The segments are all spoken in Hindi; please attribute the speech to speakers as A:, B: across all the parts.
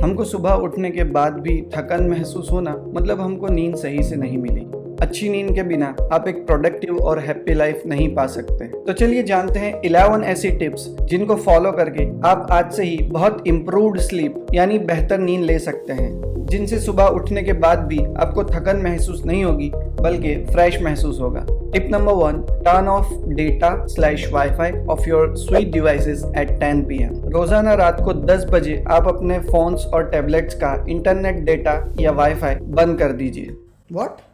A: हमको सुबह उठने के बाद भी थकन महसूस होना मतलब हमको नींद सही से नहीं मिली। अच्छी नींद के बिना आप एक प्रोडक्टिव और हैप्पी लाइफ नहीं पा सकते। तो चलिए जानते हैं 11 ऐसी टिप्स जिनको फॉलो करके आप आज से ही बहुत इम्प्रूव्ड स्लीप यानी बेहतर नींद ले सकते हैं, जिनसे सुबह उठने के बाद भी आपको थकन महसूस नहीं होगी बल्कि फ्रेश महसूस होगा। Tip number 1, turn off data wifi off your sweet devices at 10 PM। रोजाना रात को 10 बजे आप अपने फोन्स और टैबलेट्स का इंटरनेट डेटा या वाईफाई बंद कर दीजिए।
B: What?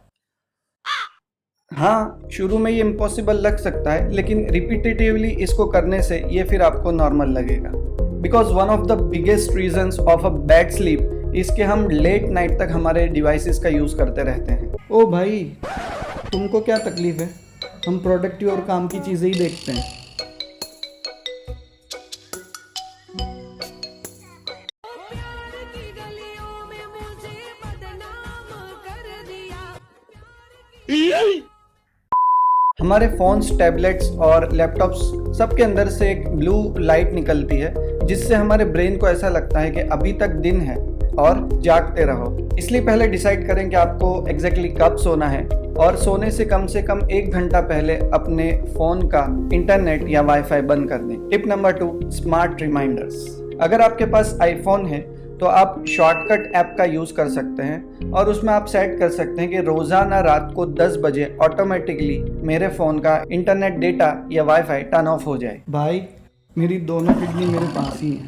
A: हाँ, शुरू में ये इम्पॉसिबल लग सकता है, लेकिन रिपीटेटिवली इसको करने से ये फिर आपको नॉर्मल लगेगा। Because one of the biggest reasons of a bad sleep इसके हम लेट नाइट तक हमारे डिवाइसेस का यूज़ करते रहते हैं।
B: ओ भाई, तुमको क्या तकलीफ है? हम प्रोडक्टिव और काम की चीज़ें ही देखते हैं।
A: हमारे फोन्स, टैबलेट्स और लैपटॉप्स सबके अंदर से एक ब्लू लाइट निकलती है, जिससे हमारे ब्रेन को ऐसा लगता है कि अभी तक दिन है और जागते रहो। इसलिए पहले डिसाइड करें कि आपको एग्जैक्टली कब सोना है और सोने से कम 1 घंटा पहले अपने फ़ोन का इंटरनेट या वाईफाई बंद कर दें। Tip number 2, smart reminders. अगर आपके पास आईफोन है तो आप शॉर्टकट ऐप का यूज़ कर सकते हैं और उसमें आप सेट कर सकते हैं कि रोज़ाना रात को 10 बजे ऑटोमेटिकली मेरे फ़ोन का इंटरनेट डेटा या वाईफाई टर्न ऑफ हो जाए।
B: भाई, मेरी दोनों किडनी मेरे पास ही हैं।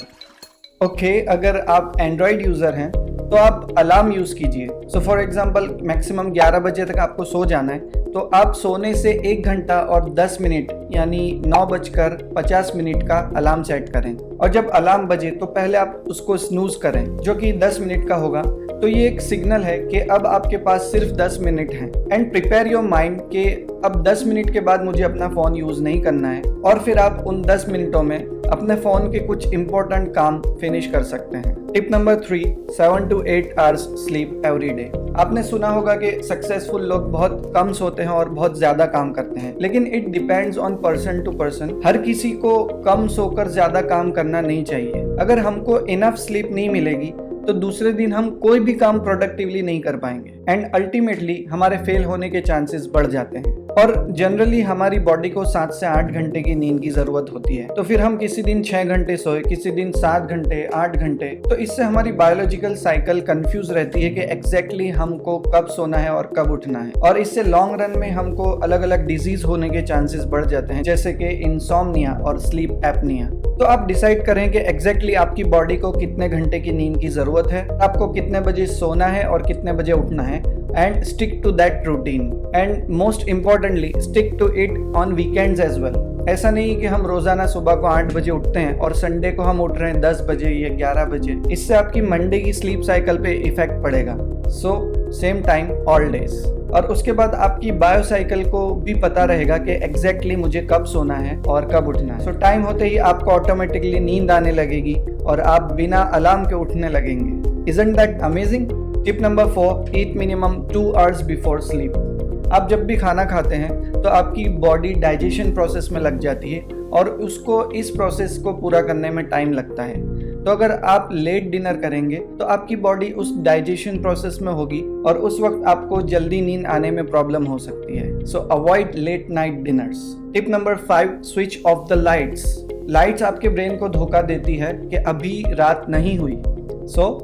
A: ओके, अगर आप एंड्रॉयड यूज़र हैं तो आप अलार्म यूज़ कीजिए। सो फॉर एग्जांपल मैक्सिमम 11 बजे तक आपको सो जाना है, तो आप सोने से 1 घंटा और 10 मिनट यानी 9:50 का अलार्म सेट करें और जब अलार्म बजे तो पहले आप उसको स्नूज करें, जो कि 10 मिनट का होगा। तो ये एक सिग्नल है कि अब आपके पास सिर्फ 10 मिनट हैं। एंड प्रिपेयर योर माइंड कि अब 10 मिनट के बाद मुझे अपना फ़ोन यूज़ नहीं करना है, और फिर आप उन 10 मिनटों में अपने फ़ोन के कुछ इंपॉर्टेंट काम फिनिश कर सकते हैं। Tip number 3, 7 to 8 hours sleep every day. आपने सुना होगा कि सक्सेसफुल लोग बहुत कम सोते हैं और बहुत ज़्यादा काम करते हैं, लेकिन it depends on person to person. हर किसी को कम सोकर ज़्यादा काम करना नहीं चाहिए। अगर हमको इनफ स्लीप नहीं मिलेगी तो दूसरे दिन हम कोई भी काम प्रोडक्टिवली नहीं कर पाएंगे एंड अल्टीमेटली हमारे फेल होने के चांसेस बढ़ जाते हैं। और जनरली हमारी बॉडी को 7 से 8 घंटे की नींद की जरूरत होती है, तो फिर हम किसी दिन 6 घंटे सोए, किसी दिन 7 घंटे, 8 घंटे, तो इससे हमारी बायोलॉजिकल साइकिल कंफ्यूज रहती है कि एग्जैक्टली हमको कब सोना है और कब उठना है, और इससे लॉन्ग रन में हमको अलग अलग डिजीज होने के चांसेस बढ़ जाते हैं, जैसे कि इंसोम्निया और स्लीप एपनिया। तो आप डिसाइड करें कि एग्जैक्टली आपकी बॉडी को कितने घंटे की नींद की जरूरत है, आपको कितने बजे सोना है और कितने बजे उठना है, and stick to that routine. And most importantly stick to it on weekends as well. ऐसा नहीं कि हम रोजाना सुबह को 8 बजे उठते हैं और संडे को हम उठ रहे हैं 10 बजे या 11 बजे। इससे आपकी मंडे की स्लीप साइकिल पे इफेक्ट पड़ेगा। So same time all days. और उसके बाद आपकी बायो साइकिल को भी पता रहेगा कि एग्जैक्टली मुझे कब सोना है और कब उठना है। सो टाइम होते ही आपको ऑटोमेटिकली नींद आने लगेगी और आप बिना अलार्म के उठने लगेंगे। Isn't that amazing? Tip number 4, eat minimum 2 hours before sleep. आप जब भी खाना खाते हैं तो आपकी बॉडी डाइजेशन प्रोसेस में लग जाती है और उसको इस प्रोसेस को पूरा करने में टाइम लगता है। तो अगर आप लेट डिनर करेंगे तो आपकी बॉडी उस डाइजेशन प्रोसेस में होगी और उस वक्त आपको जल्दी नींद आने में प्रॉब्लम हो सकती है। So avoid late night dinners. Tip number 5, switch off the lights. Lights आपके ब्रेन को धोखा देती है कि अभी रात नहीं हुई। So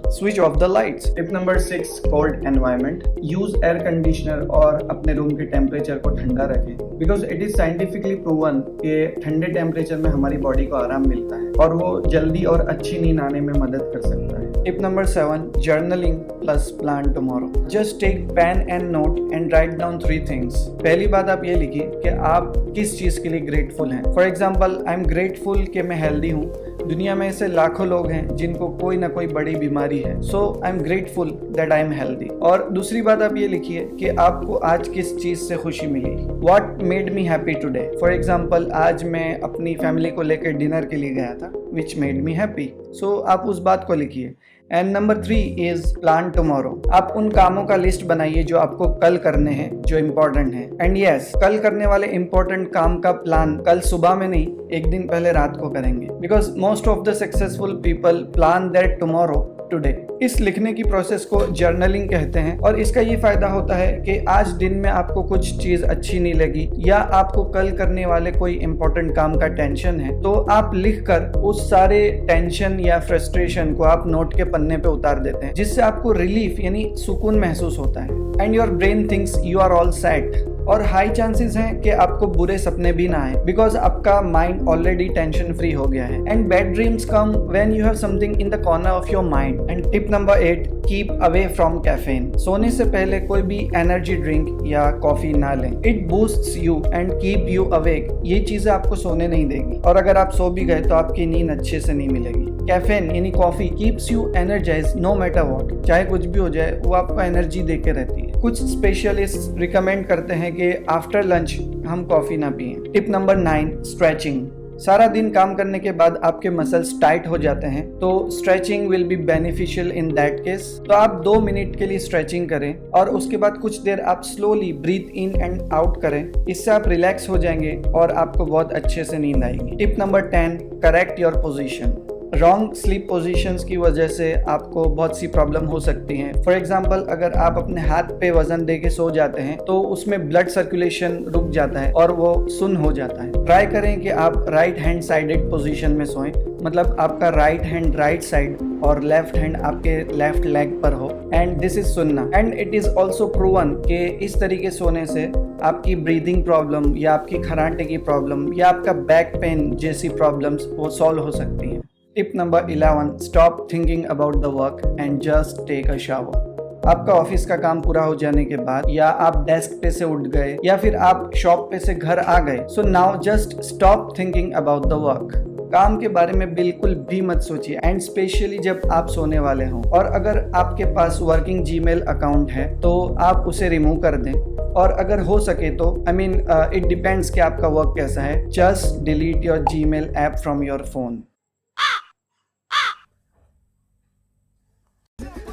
A: switch off the lights. Tip number 6, cold environment. Use air conditioner और अपने रूम के टेम्परेचर को ठंडा रखें, because it is scientifically proven कि ठंडे टेम्परेचर में हमारी बॉडी को आराम मिलता है और वो जल्दी और अच्छी नींद आने में मदद कर सकता है। Tip number 7, journaling plus plan tomorrow. Just take pen and note and write down 3 things. पहली बात आप ये लिखिए कि आप किस चीज के लिए ग्रेटफुल हैं। For example, I am grateful कि मैं हेल्दी हूँ। दुनिया में ऐसे लाखों लोग हैं जिनको कोई ना कोई बड़ी बीमारी है। So I am grateful that I am healthy. और दूसरी बात आप ये लिखिए कि आपको आज किस चीज से खुशी मिली, what made me happy today? For example आज मैं अपनी फैमिली को लेकर डिनर के लिए गया था, विच मेड मी हैप्पी। सो आप उस बात को लिखिए। And number 3 is plan tomorrow. आप उन कामों का लिस्ट बनाइए जो आपको कल करने हैं, जो इम्पोर्टेंट है। एंड यस, कल करने वाले इम्पोर्टेंट काम का प्लान कल सुबह में नहीं, एक दिन पहले रात को करेंगे। Because most of the successful people plan their tomorrow today. इस लिखने की प्रोसेस को जर्नलिंग कहते हैं और इसका ये फायदा होता है कि आज दिन में आपको कुछ चीज अच्छी नहीं लगी या आपको कल करने वाले कोई इंपॉर्टेंट काम का टेंशन है, तो आप लिखकर उस सारे टेंशन या फ्रस्ट्रेशन को आप नोट के पन्ने पे उतार देते हैं, जिससे आपको रिलीफ यानी सुकून महसूस होता है। And your brain thinks you are all set. और हाई चांसेस हैं कि आपको बुरे सपने भी ना आए, बिकॉज आपका माइंड ऑलरेडी टेंशन फ्री हो गया है। And bad dreams come when you have something in the corner of your mind. And tip number 8, keep away from caffeine. सोने से पहले कोई भी एनर्जी ड्रिंक या कॉफी ना लें। It boosts you and keep you awake. ये चीजें आपको सोने नहीं देगी, और अगर आप सो भी गए तो आपकी नींद अच्छे से नहीं मिलेगी। कैफीन यानी coffee keeps you energise no matter what. चाहे कुछ भी हो जाए, वो आपको एनर्जी देके रहती है। कुछ स्पेशलिस्ट रिकमेंड करते हैं कि आफ्टर लंच हम कॉफी ना पिएं। Tip number 9, stretching. सारा दिन काम करने के बाद आपके मसल्स टाइट हो जाते हैं, तो stretching will be beneficial in that case. तो आप 2 मिनट के लिए स्ट्रेचिंग करें और उसके बाद कुछ देर आप slowly breathe in and out करें। इससे आप रिलैक्स हो जाएंगे और आपको बहुत अच्छे से नींद आएगी। Tip number 10, correct your position. Wrong sleep positions की वजह से आपको बहुत सी प्रॉब्लम हो सकती हैं। फॉर एग्जांपल, अगर आप अपने हाथ पे वजन दे के सो जाते हैं तो उसमें ब्लड सर्कुलेशन रुक जाता है और वो सुन्न हो जाता है। ट्राई करें कि आप राइट हैंड साइडेड पोजीशन में सोएं, मतलब आपका राइट हैंड राइट साइड और लेफ्ट हैंड आपके लेफ्ट लेग पर हो। एंड दिस इज सुनना। And it is also proven कि इस तरीके सोने से आपकी ब्रीदिंग प्रॉब्लम या आपकी खराटे की प्रॉब्लम या आपका बैक पेन जैसी प्रॉब्लम्स वो सॉल्व हो सकती हैं। Tip number 11, stop thinking about the work and just take a shower. आपका ऑफिस का काम पूरा हो जाने के बाद, या आप डेस्क पे से उठ गए या फिर आप शॉप पे से घर आ गए, so now just stop thinking about the work. काम के बारे में बिल्कुल भी मत सोचिए, एंड स्पेशली जब आप सोने वाले हों। और अगर आपके पास वर्किंग जीमेल अकाउंट है तो आप उसे रिमूव कर दें, और अगर हो सके तो इट डिपेंड्स कि आपका वर्क कैसा है, just delete your Gmail app from your phone.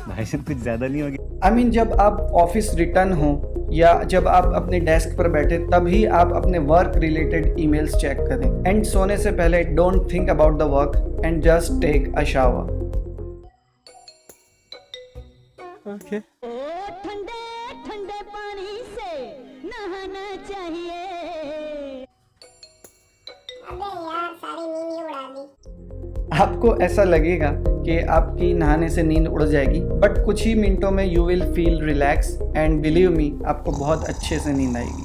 C: भाई कुछ ज्यादा नहीं हो गया?
A: जब आप ऑफिस रिटर्न हो या जब आप अपने डेस्क पर बैठे, तभी आप अपने वर्क रिलेटेड ईमेल्स चेक करें। एंड सोने से पहले don't think about the work and just take a shower.
C: Okay.
D: ठंडे ठंडे पानी से नहाना चाहिए।
E: अबे यार, सारी नींद ही उड़ा दी।
A: आपको ऐसा लगेगा कि आपकी नहाने से नींद उड़ जाएगी, बट कुछ ही मिनटों में you will feel relax and believe me, आपको बहुत अच्छे से नींद आएगी।